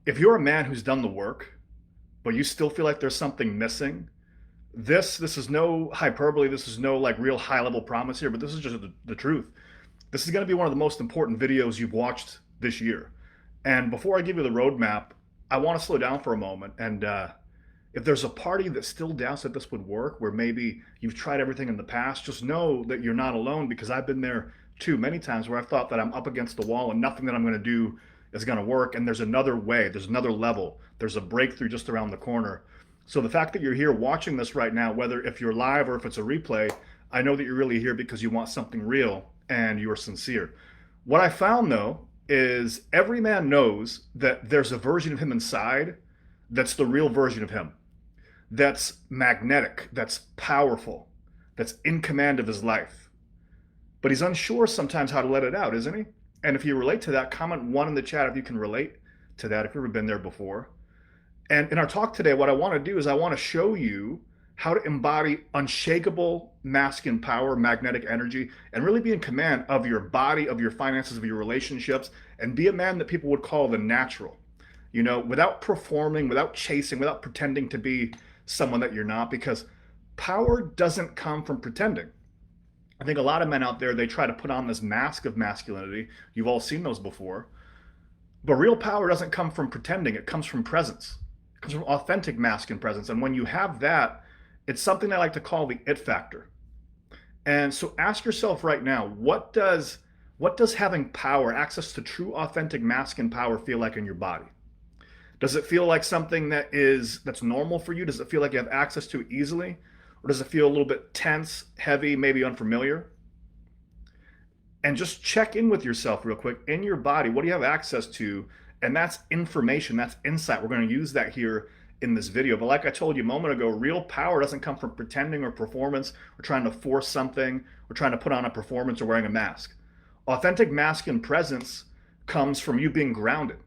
if you're a man who's done the work, but you still feel like there's something missing, this is no hyperbole. This is no like real high level promise here, but this is just the truth. This is going to be one of the most important videos you've watched this year. And before I give you the roadmap, I want to slow down for a moment. And if there's a party that still doubts that this would work, where maybe you've tried everything in the past, just know that you're not alone, because I've been there too many times where I've thought that I'm up against the wall and nothing that I'm going to do is going to work. And there's another way, there's another level, there's a breakthrough just around the corner. So the fact that you're here watching this right now, whether if you're live or if it's a replay, I know that you're really here because you want something real and you're sincere. What I found though is every man knows that there's a version of him inside that's the real version of him, that's magnetic, that's powerful, that's in command of his life. But he's unsure sometimes how to let it out, isn't he? And if you relate to that, comment one in the chat if you can relate to that, if you've ever been there before. And in our talk today, what I want to do is I want to show you how to embody unshakable masculine power, magnetic energy, and really be in command of your body, of your finances, of your relationships, and be a man that people would call the natural. You know, without performing, without chasing, without pretending to be someone that you're not, because power doesn't come from pretending. I think a lot of men out there, they try to put on this mask of masculinity. You've all seen those before. But real power doesn't come from pretending. It comes from presence. It comes from authentic masculine presence. And when you have that, it's something I like to call the it factor. And so ask yourself right now, what does having power, access to true authentic masculine power feel like in your body? Does it feel like something that's normal for you? Does it feel like you have access to it easily? Or does it feel a little bit tense, heavy, maybe unfamiliar? And just check in with yourself real quick. In your body, what do you have access to? And that's information, that's insight. We're going to use that here in this video. But like I told you a moment ago, real power doesn't come from pretending or performance or trying to force something or trying to put on a performance or wearing a mask. Authentic masculine presence comes from you being grounded.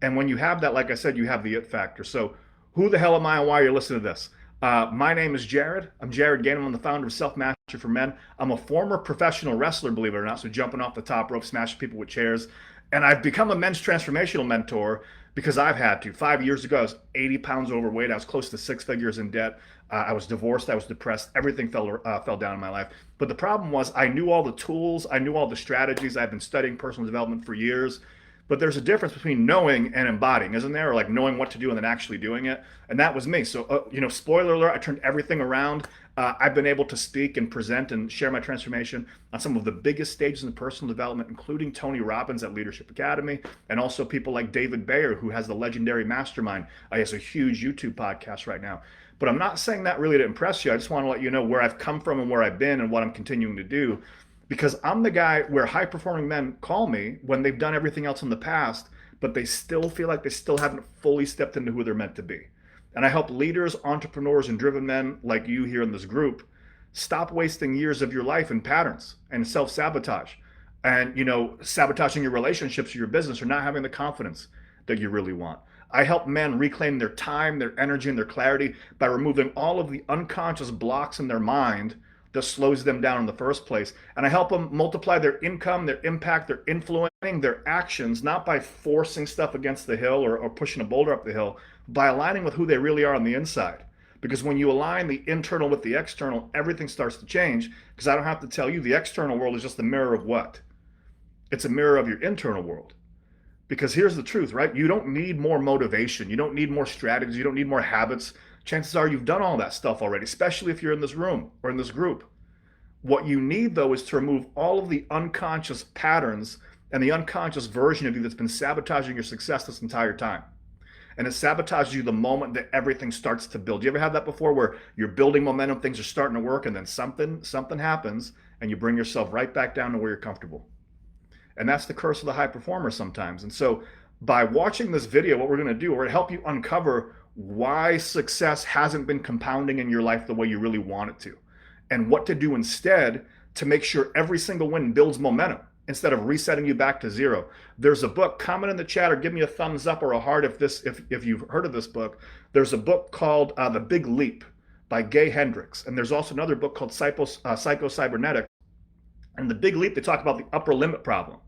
And when you have that, like I said, you have the it factor. So who the hell am I and why you're listening to this? My name is Jared. I'm Jared Ganem. I'm the founder of Self Mastery for Men. I'm a former professional wrestler, believe it or not, so jumping off the top rope, smashing people with chairs. And I've become a men's transformational mentor because I've had to. 5 years ago, I was 80 pounds overweight. I was close to 6 figures in debt. I was divorced. I was depressed. Everything fell down in my life. But the problem was I knew all the tools. I knew all the strategies. I've been studying personal development for years. But there's a difference between knowing and embodying, isn't there? Or like knowing what to do and then actually doing it. And that was me. So, spoiler alert, I turned everything around. I've been able to speak and present and share my transformation on some of the biggest stages in personal development, including Tony Robbins at Leadership Academy, and also people like David Bayer, who has the legendary Mastermind. He has a huge YouTube podcast right now. But I'm not saying that really to impress you. I just want to let you know where I've come from and where I've been and what I'm continuing to do. Because I'm the guy where high-performing men call me when they've done everything else in the past, but they still feel like they still haven't fully stepped into who they're meant to be. And I help leaders, entrepreneurs, and driven men like you here in this group stop wasting years of your life in patterns and self-sabotage and, sabotaging your relationships or your business or not having the confidence that you really want. I help men reclaim their time, their energy, and their clarity by removing all of the unconscious blocks in their mind that slows them down in the first place. And I help them multiply their income, their impact, their influencing, their actions, not by forcing stuff against the hill or pushing a boulder up the hill, by aligning with who they really are on the inside. Because when you align the internal with the external, everything starts to change. Because I don't have to tell you, the external world is just a mirror of what? It's a mirror of your internal world. Because here's the truth, right? You don't need more motivation. You don't need more strategies. You don't need more habits. Chances are you've done all that stuff already, especially if you're in this room or in this group. What you need, though, is to remove all of the unconscious patterns and the unconscious version of you that's been sabotaging your success this entire time. And it sabotages you the moment that everything starts to build. You ever had that before where you're building momentum, things are starting to work, and then something happens, and you bring yourself right back down to where you're comfortable? And that's the curse of the high performer sometimes. And so by watching this video, what we're going to do, we're going to help you uncover why success hasn't been compounding in your life the way you really want it to, and what to do instead to make sure every single win builds momentum instead of resetting you back to zero. There's a book, comment in the chat or give me a thumbs up or a heart if you've heard of this book. There's a book called The Big Leap by Gay Hendricks. And there's also another book called Psycho Cybernetics. And The Big Leap, they talk about the upper limit problem.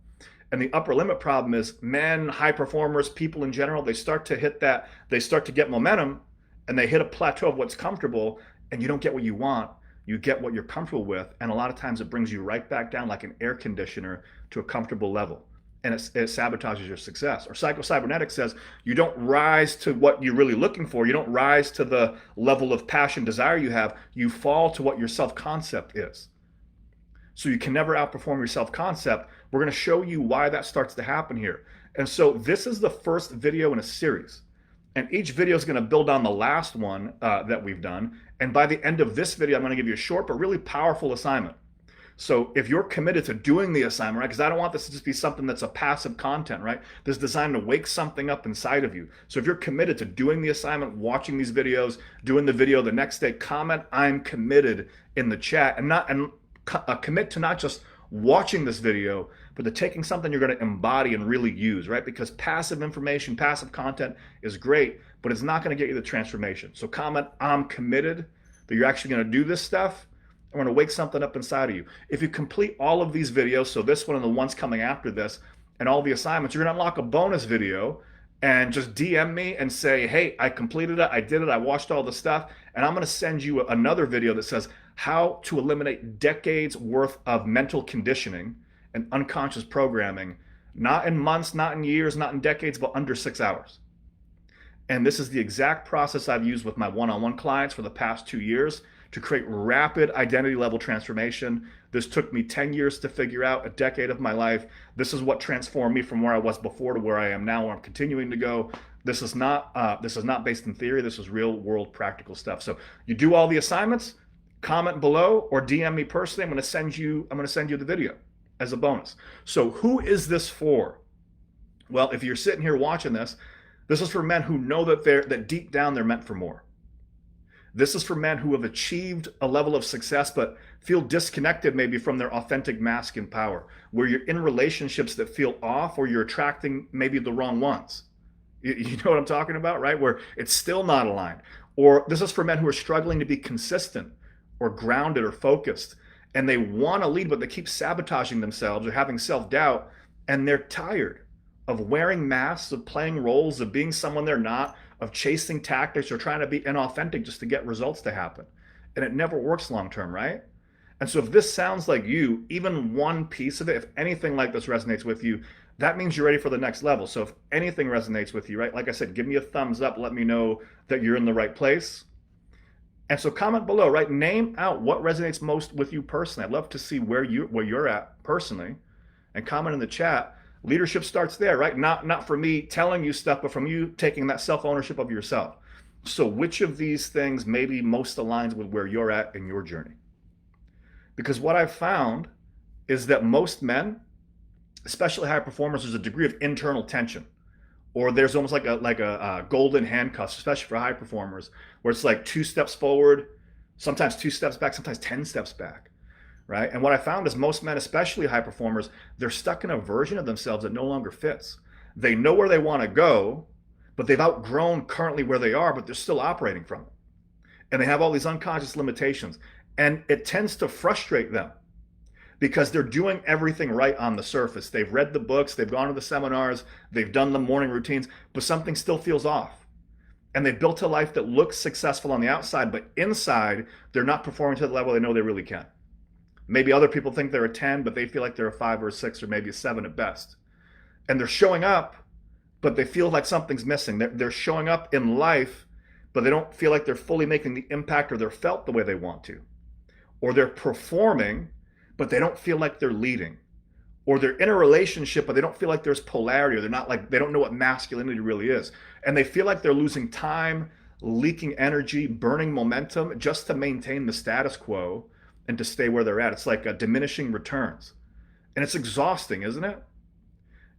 And the upper limit problem is men, high performers, people in general, they start to hit that, they start to get momentum and they hit a plateau of what's comfortable, and you don't get what you want. You get what you're comfortable with. And a lot of times it brings you right back down like an air conditioner to a comfortable level. And it sabotages your success. Or psycho-cybernetics says you don't rise to what you're really looking for. You don't rise to the level of passion, desire you have. You fall to what your self-concept is. So you can never outperform your self-concept. We're going to show you why that starts to happen here. And so this is the first video in a series. And each video is going to build on the last one that we've done. And by the end of this video, I'm going to give you a short but really powerful assignment. So if you're committed to doing the assignment, right, because I don't want this to just be something that's a passive content, right? This is designed to wake something up inside of you. So if you're committed to doing the assignment, watching these videos, doing the video the next day, comment "I'm committed" in the chat, and commit to not just watching this video, but to taking something you're going to embody and really use, right? Because passive information, passive content is great, but it's not going to get you the transformation. So comment "I'm committed," that you're actually going to do this stuff. I'm going to wake something up inside of you. If you complete all of these videos, so this one and the ones coming after this, and all the assignments, you're going to unlock a bonus video, and just DM me and say, "Hey, I completed it, I did it, I watched all the stuff," and I'm going to send you another video that says how to eliminate decades worth of mental conditioning and unconscious programming, not in months, not in years, not in decades, but under 6 hours. And this is the exact process I've used with my one-on-one clients for the past 2 years to create rapid identity level transformation. This took me 10 years to figure out, a decade of my life. This is what transformed me from where I was before to where I am now, where I'm continuing to go. This is not based in theory. This is real world practical stuff. So you do all the assignments, comment below or DM me personally. I'm going to send you the video as a bonus. So who is this for? Well, if you're sitting here watching this, this is for men who know that deep down they're meant for more. This is for men who have achieved a level of success but feel disconnected maybe from their authentic masculine power, where you're in relationships that feel off, or you're attracting maybe the wrong ones. You know what I'm talking about, right? Where it's still not aligned. Or this is for men who are struggling to be consistent or grounded or focused, and they want to lead, but they keep sabotaging themselves or having self-doubt, and they're tired of wearing masks, of playing roles, of being someone they're not, of chasing tactics or trying to be inauthentic just to get results to happen. And it never works long term, right? And so if this sounds like you, even one piece of it, if anything like this resonates with you, that means you're ready for the next level. So if anything resonates with you, right, like I said, give me a thumbs up, let me know that you're in the right place. And so comment below, right? Name out what resonates most with you personally. I'd love to see where you're at personally, and comment in the chat. Leadership starts there, right? Not from me telling you stuff, but from you taking that self-ownership of yourself. So which of these things maybe most aligns with where you're at in your journey? Because what I've found is that most men, especially high performers, there's a degree of internal tension, or there's almost like a golden handcuffs, especially for high performers, where it's like 2 steps forward, sometimes 2 steps back, sometimes 10 steps back. Right? And what I found is most men, especially high performers, they're stuck in a version of themselves that no longer fits. They know where they want to go, but they've outgrown currently where they are, but they're still operating from it. And they have all these unconscious limitations. And it tends to frustrate them because they're doing everything right on the surface. They've read the books, they've gone to the seminars, they've done the morning routines, but something still feels off. And they've built a life that looks successful on the outside, but inside, they're not performing to the level they know they really can. Maybe other people think they're a 10, but they feel like they're a 5 or a 6 or maybe a 7 at best. And they're showing up, but they feel like something's missing. They're showing up in life, but they don't feel like they're fully making the impact or they're felt the way they want to. Or they're performing, but they don't feel like they're leading. Or they're in a relationship, but they don't feel like there's polarity, or they don't know what masculinity really is. And they feel like they're losing time, leaking energy, burning momentum just to maintain the status quo and to stay where they're at. It's like diminishing returns. And it's exhausting, isn't it?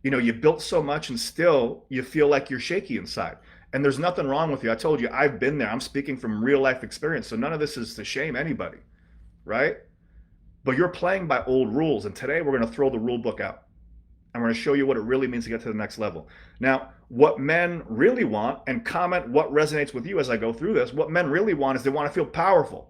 You know, you built so much and still you feel like you're shaky inside. And there's nothing wrong with you. I told you, I've been there. I'm speaking from real life experience. So none of this is to shame anybody, right? But you're playing by old rules. And today we're going to throw the rule book out. I'm going to show you what it really means to get to the next level. Now, what men really want, and comment what resonates with you as I go through this, what men really want is they want to feel powerful.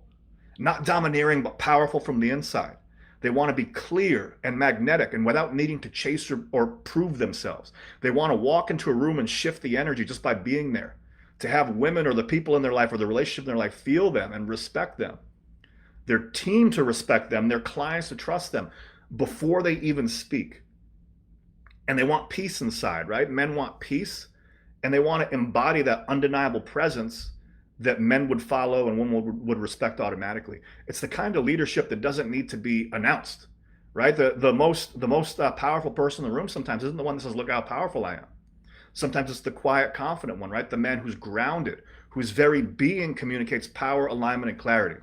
Not domineering, but powerful from the inside. They want to be clear and magnetic and without needing to chase or prove themselves. They want to walk into a room and shift the energy just by being there. To have women or the people in their life or the relationship in their life feel them and respect them. Their team to respect them, their clients to trust them before they even speak. And they want peace inside, right? Men want peace, and they want to embody that undeniable presence that men would follow and women would respect automatically. It's the kind of leadership that doesn't need to be announced, right? The most powerful person in the room sometimes isn't the one that says, "Look how powerful I am." Sometimes it's the quiet, confident one, right? The man who's grounded, whose very being communicates power, alignment, and clarity.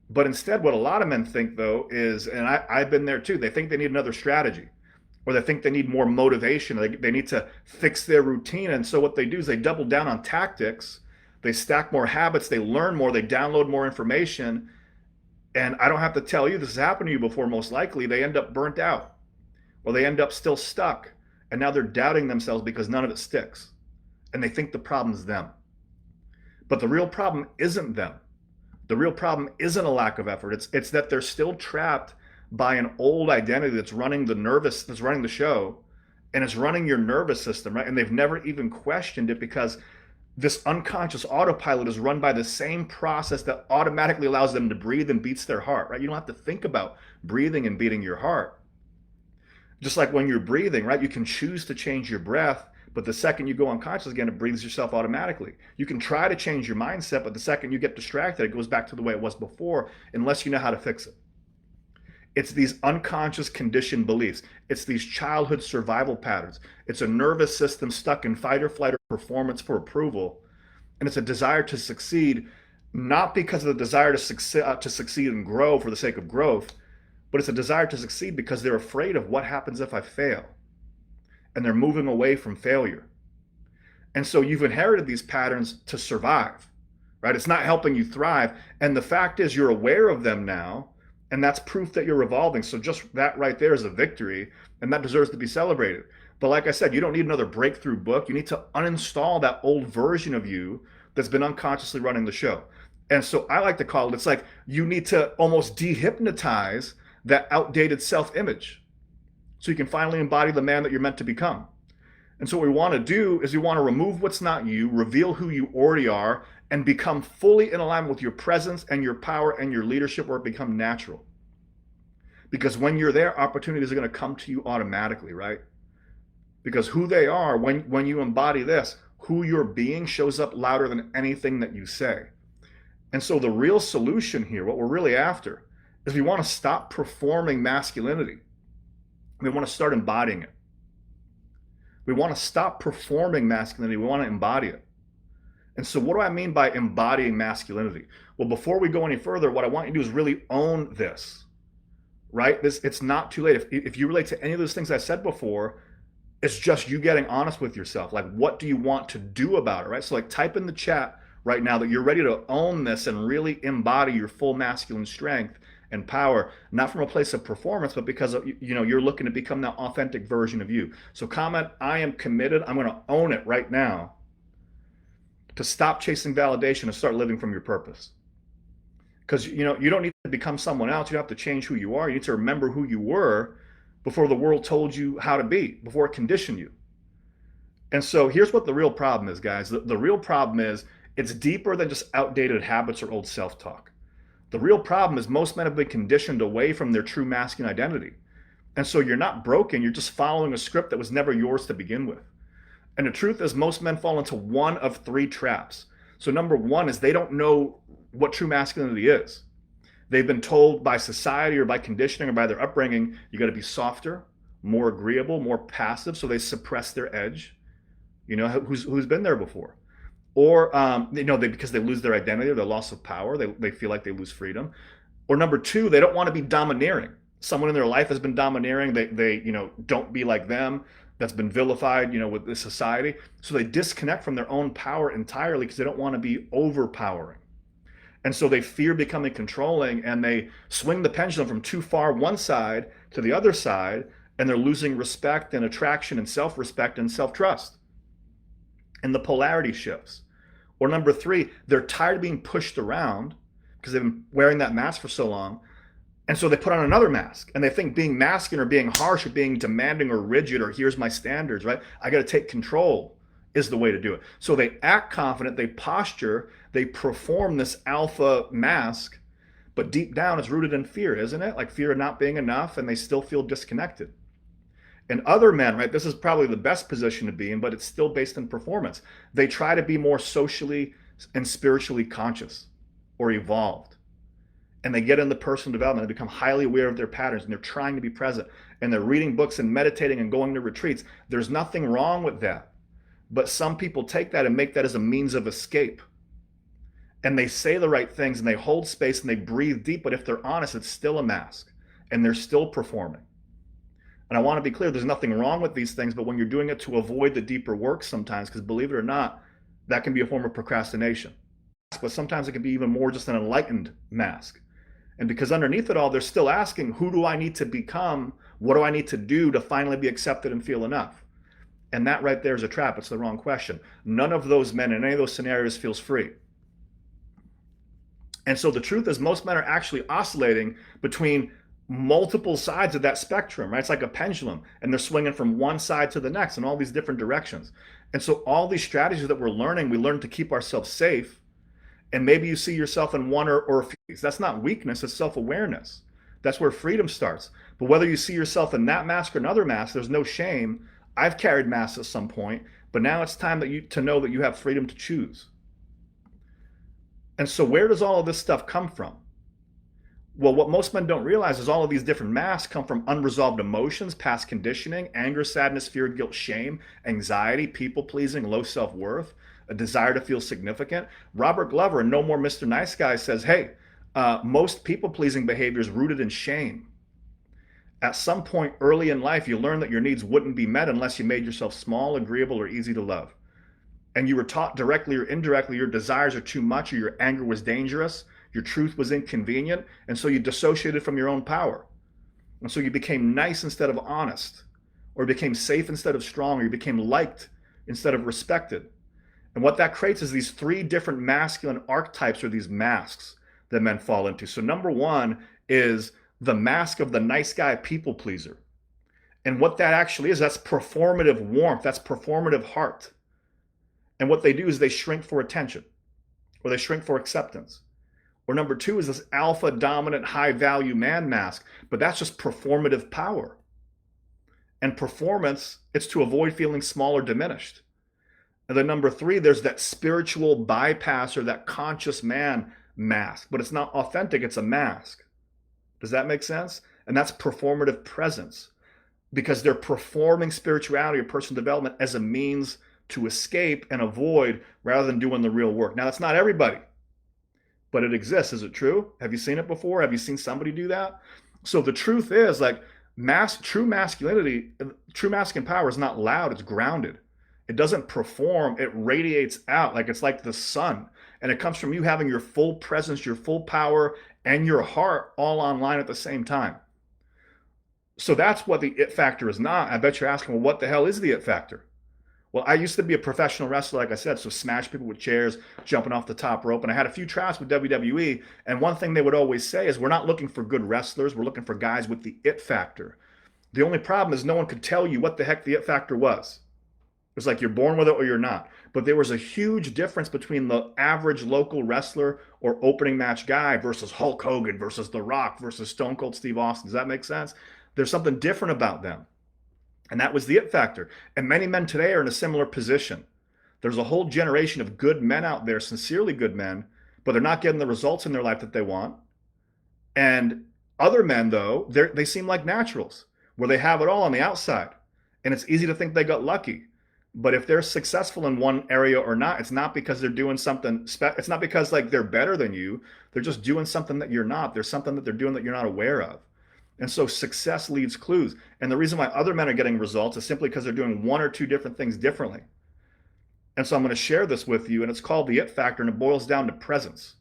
But instead, what a lot of men think, though, is, and I've been there too, they think they need another strategy, or they think they need more motivation. They need to fix their routine. And so what they do is they double down on tactics. They stack more habits. They learn more. They download more information. And I don't have to tell you, this has happened to you before, most likely. They end up burnt out, or they end up still stuck. And now they're doubting themselves because none of it sticks. And they think the problem's them. But the real problem isn't them. The real problem isn't a lack of effort. It's that they're still trapped by an old identity that's running the show, and it's running your nervous system, right? And they've never even questioned it because this unconscious autopilot is run by the same process that automatically allows them to breathe and beats their heart, right? You don't have to think about breathing and beating your heart. Just like when you're breathing, right? You can choose to change your breath, but the second you go unconscious again, it breathes yourself automatically. You can try to change your mindset, but the second you get distracted, it goes back to the way it was before, unless you know how to fix it. It's these unconscious conditioned beliefs. It's these childhood survival patterns. It's a nervous system stuck in fight or flight or performance for approval. And it's a desire to succeed, not because of the desire to succeed and grow for the sake of growth, but it's a desire to succeed because they're afraid of what happens if I fail. And they're moving away from failure. And so you've inherited these patterns to survive, right? It's not helping you thrive. And the fact is you're aware of them now, and that's proof that you're evolving. So just that right there is a victory, and that deserves to be celebrated. But like I said, you don't need another breakthrough book. You need to uninstall that old version of you that's been unconsciously running the show. And so I like to call it, it's like you need to almost dehypnotize that outdated self-image so you can finally embody the man that you're meant to become. And so what we want to do is we want to remove what's not you, reveal who you already are, and become fully in alignment with your presence and your power and your leadership, where it becomes natural. Because when you're there, opportunities are going to come to you automatically, right? Because who they are, when you embody this, who you're being shows up louder than anything that you say. And so the real solution here, what we're really after, is we want to stop performing masculinity. We want to start embodying it. We want to stop performing masculinity. We want to embody it. And so what do I mean by embodying masculinity? Well, before we go any further, what I want you to do is really own this, right? It's not too late. If you relate to any of those things I said before, it's just you getting honest with yourself. Like, what do you want to do about it, right? So like type in the chat right now that you're ready to own this and really embody your full masculine strength and power, not from a place of performance, but because of, you're looking to become that authentic version of you. So comment, I am committed. I'm going to own it right now to stop chasing validation and start living from your purpose. Because you don't need to become someone else. You don't have to change who you are. You need to remember who you were before the world told you how to be, before it conditioned you. And so here's what the real problem is, guys. The real problem is it's deeper than just outdated habits or old self-talk. The real problem is most men have been conditioned away from their true masculine identity. And so you're not broken, you're just following a script that was never yours to begin with. And the truth is most men fall into one of three traps. So number one is they don't know what true masculinity is. They've been told by society or by conditioning or by their upbringing, you got to be softer, more agreeable, more passive, so they suppress their edge. Who's been there before? Or because they lose their identity or their loss of power, they feel like they lose freedom. Or number two, they don't want to be domineering. Someone in their life has been domineering. They don't be like them. That's been vilified, with this society. So they disconnect from their own power entirely because they don't want to be overpowering. And so they fear becoming controlling, and they swing the pendulum from too far one side to the other side, and they're losing respect and attraction and self-respect and self-trust. And the polarity shifts. Or number three, they're tired of being pushed around because they've been wearing that mask for so long. And so they put on another mask and they think being masculine or being harsh or being demanding or rigid or here's my standards, right? I got to take control is the way to do it. So they act confident, they posture, they perform this alpha mask, but deep down it's rooted in fear, isn't it? Like fear of not being enough, and they still feel disconnected. And other men, right, this is probably the best position to be in, but it's still based in performance. They try to be more socially and spiritually conscious or evolved. And they get into personal development, they become highly aware of their patterns, and they're trying to be present. And they're reading books and meditating and going to retreats. There's nothing wrong with that. But some people take that and make that as a means of escape. And they say the right things and they hold space and they breathe deep, but if they're honest, it's still a mask and they're still performing. And I want to be clear, there's nothing wrong with these things, but when you're doing it to avoid the deeper work sometimes, because believe it or not, that can be a form of procrastination. But sometimes it can be even more just an enlightened mask. And because underneath it all, they're still asking, who do I need to become? What do I need to do to finally be accepted and feel enough? And that right there is a trap. It's the wrong question. None of those men in any of those scenarios feels free. And so the truth is most men are actually oscillating between multiple sides of that spectrum, right? It's like a pendulum, and they're swinging from one side to the next in all these different directions. And so all these strategies that we're learning, we learn to keep ourselves safe. And maybe you see yourself in one or a few. That's not weakness, it's self-awareness. That's where freedom starts. But whether you see yourself in that mask or another mask, there's no shame. I've carried masks at some point, but now it's time to know that you have freedom to choose. And so where does all of this stuff come from? Well, what most men don't realize is all of these different masks come from unresolved emotions, past conditioning, anger, sadness, fear, guilt, shame, anxiety, people-pleasing, low self-worth, a desire to feel significant. Robert Glover in No More Mr. Nice Guy says, hey, most people-pleasing behavior is rooted in shame. At some point early in life, you learn that your needs wouldn't be met unless you made yourself small, agreeable, or easy to love. And you were taught directly or indirectly your desires are too much, or your anger was dangerous, your truth was inconvenient, and so you dissociated from your own power. And so you became nice instead of honest, or you became safe instead of strong, or you became liked instead of respected. And what that creates is these three different masculine archetypes, or these masks that men fall into. So number one is the mask of the nice guy people pleaser. And what that actually is, that's performative warmth, that's performative heart. And what they do is they shrink for attention, or they shrink for acceptance. Or number two is this alpha dominant high value man mask, but that's just performative power. And performance, it's to avoid feeling small or diminished. And then number three, there's that spiritual bypass or that conscious man mask, but it's not authentic, it's a mask. Does that make sense? And that's performative presence, because they're performing spirituality or personal development as a means to escape and avoid rather than doing the real work. Now, that's not everybody, but it exists. Is it true? Have you seen it before? Have you seen somebody do that? So the truth is, like, true masculinity, true masculine power is not loud, it's grounded. It doesn't perform, it radiates out. Like it's like the sun. And it comes from you having your full presence, your full power, and your heart all online at the same time. So that's what the it factor is not. I bet you're asking, well, what the hell is the it factor? Well, I used to be a professional wrestler, like I said, so smash people with chairs, jumping off the top rope. And I had a few tryouts with WWE. And one thing they would always say is, we're not looking for good wrestlers. We're looking for guys with the it factor. The only problem is no one could tell you what the heck the it factor was. It was like you're born with it or you're not. But there was a huge difference between the average local wrestler or opening match guy versus Hulk Hogan versus The Rock versus Stone Cold Steve Austin. Does that make sense? There's something different about them. And that was the it factor. And many men today are in a similar position. There's a whole generation of good men out there, sincerely good men, but they're not getting the results in their life that they want. And other men, though, they seem like naturals, where they have it all on the outside. And it's easy to think they got lucky. But if they're successful in one area or not, it's not because they're doing something, it's not because like they're better than you. They're just doing something that you're not. There's something that they're doing that you're not aware of. And so success leaves clues. And the reason why other men are getting results is simply because they're doing one or two different things differently. And so I'm going to share this with you, and it's called the it factor, and it boils down to presence.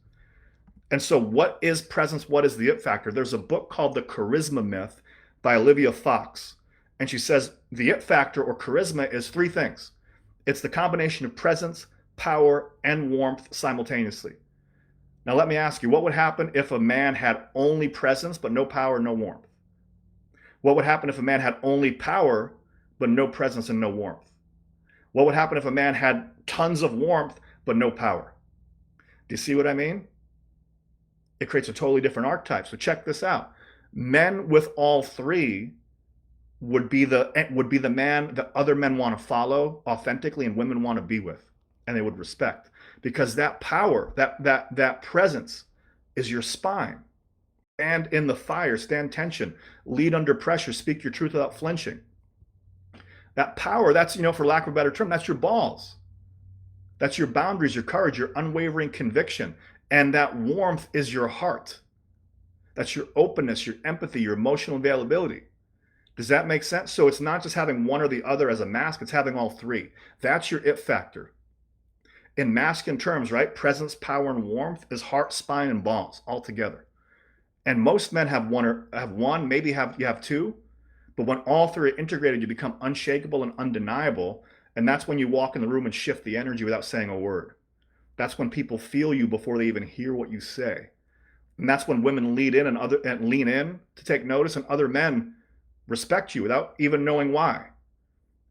And so what is presence? What is the it factor? There's a book called The Charisma Myth by Olivia Fox. And she says the it factor or charisma is three things. It's the combination of presence, power, and warmth simultaneously. Now let me ask you, what would happen if a man had only presence but no power, no warmth? What would happen if a man had only power but no presence and no warmth? What would happen if a man had tons of warmth but no power? Do you see what I mean? It creates a totally different archetype. So check this out. Men with all three would be the man that other men want to follow authentically and women want to be with, and they would respect, because that power, that presence is your spine. Stand in the fire, stand tension, lead under pressure, speak your truth without flinching. That power, that's, for lack of a better term, that's your balls. That's your boundaries, your courage, your unwavering conviction. And that warmth is your heart. That's your openness, your empathy, your emotional availability. Does that make sense? So it's not just having one or the other as a mask, it's having all three. That's your it factor. In masculine terms, right? Presence, power, and warmth is heart, spine, and balls all together. And most men have one, maybe you have two, but when all three are integrated, you become unshakable and undeniable. And that's when you walk in the room and shift the energy without saying a word. That's when people feel you before they even hear what you say. And that's when women lean in to take notice, and other men respect you without even knowing why.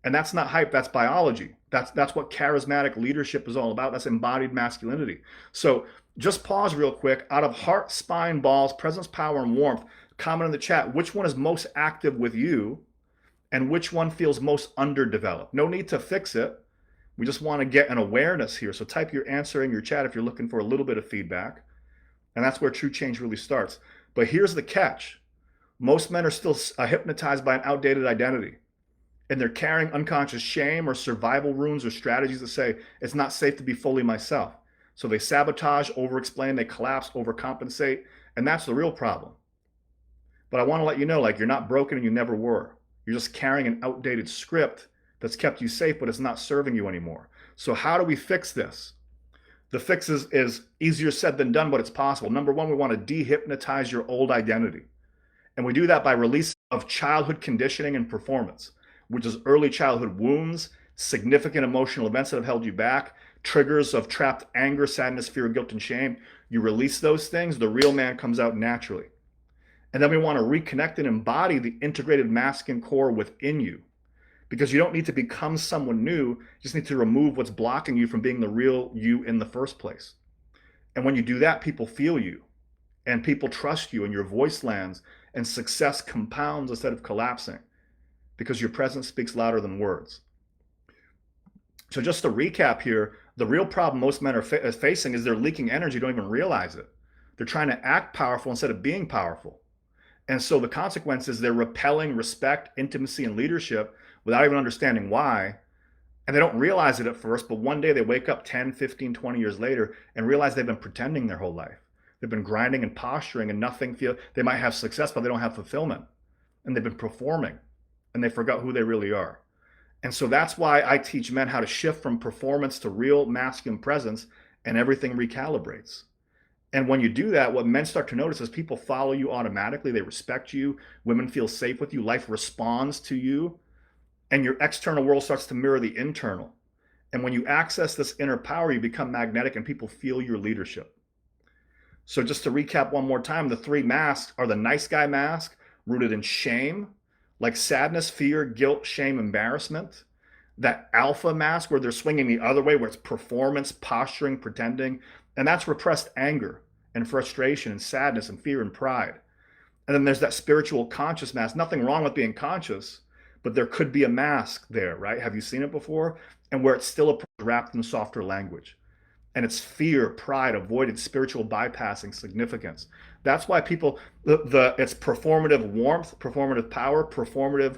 And that's not hype, that's biology. That's what charismatic leadership is all about. That's embodied masculinity. So just pause real quick. Out of heart, spine, balls, presence, power, and warmth, comment in the chat which one is most active with you and which one feels most underdeveloped. No need to fix it. We just want to get an awareness here. So type your answer in your chat if you're looking for a little bit of feedback. And that's where true change really starts. But here's the catch. Most men are still hypnotized by an outdated identity. And they're carrying unconscious shame or survival wounds or strategies that say, it's not safe to be fully myself. So they sabotage, over-explain, they collapse, overcompensate. And that's the real problem. But I want to let you know, you're not broken and you never were. You're just carrying an outdated script that's kept you safe, but it's not serving you anymore. So how do we fix this? The fix is easier said than done, but it's possible. Number one, we want to dehypnotize your old identity. And we do that by release of childhood conditioning and performance, which is early childhood wounds, significant emotional events that have held you back, triggers of trapped anger, sadness, fear, guilt, and shame. You release those things, the real man comes out naturally. And then we want to reconnect and embody the integrated masculine core within you. Because you don't need to become someone new, you just need to remove what's blocking you from being the real you in the first place. And when you do that, people feel you, and people trust you, and your voice lands, and success compounds instead of collapsing, because your presence speaks louder than words. So just to recap here, the real problem most men are facing is they're leaking energy, don't even realize it. They're trying to act powerful instead of being powerful. And so the consequence is they're repelling respect, intimacy, and leadership without even understanding why. And they don't realize it at first, but one day they wake up 10, 15, 20 years later and realize they've been pretending their whole life. They've been grinding and posturing and they might have success, but they don't have fulfillment. And they've been performing and they forgot who they really are. And so that's why I teach men how to shift from performance to real masculine presence, and everything recalibrates. And when you do that, what men start to notice is people follow you automatically. They respect you. Women feel safe with you. Life responds to you. And your external world starts to mirror the internal. And when you access this inner power, you become magnetic and people feel your leadership. So just to recap one more time, the three masks are the nice guy mask, rooted in shame, like sadness, fear, guilt, shame, embarrassment. That alpha mask where they're swinging the other way, where it's performance, posturing, pretending. And that's repressed anger and frustration and sadness and fear and pride. And then there's that spiritual conscious mask. Nothing wrong with being conscious, but there could be a mask there, right? Have you seen it before? And where it's still wrapped in softer language. And it's fear, pride, avoidance, spiritual bypassing, significance. That's why people, it's performative warmth, performative power, performative